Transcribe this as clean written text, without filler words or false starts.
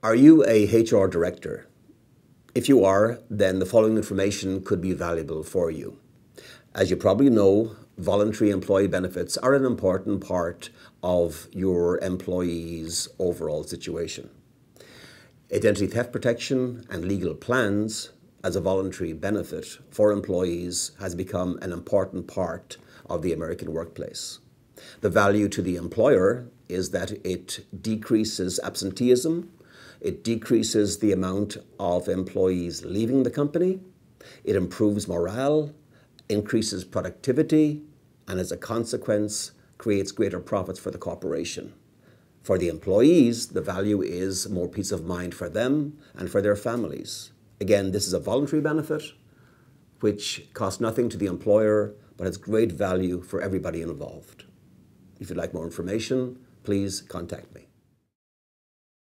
Are you a HR director? If you are, then the following information could be valuable for you. As you probably know, voluntary employee benefits are an important part of your employee's overall situation. Identity theft protection and legal plans as a voluntary benefit for employees has become an important part of the American workplace. The value to the employer is that it decreases absenteeism, it decreases the amount of employees leaving the company, it improves morale, increases productivity, and as a consequence, creates greater profits for the corporation. For the employees, the value is more peace of mind for them and for their families. Again, this is a voluntary benefit which costs nothing to the employer, but has great value for everybody involved. If you'd like more information, please contact me.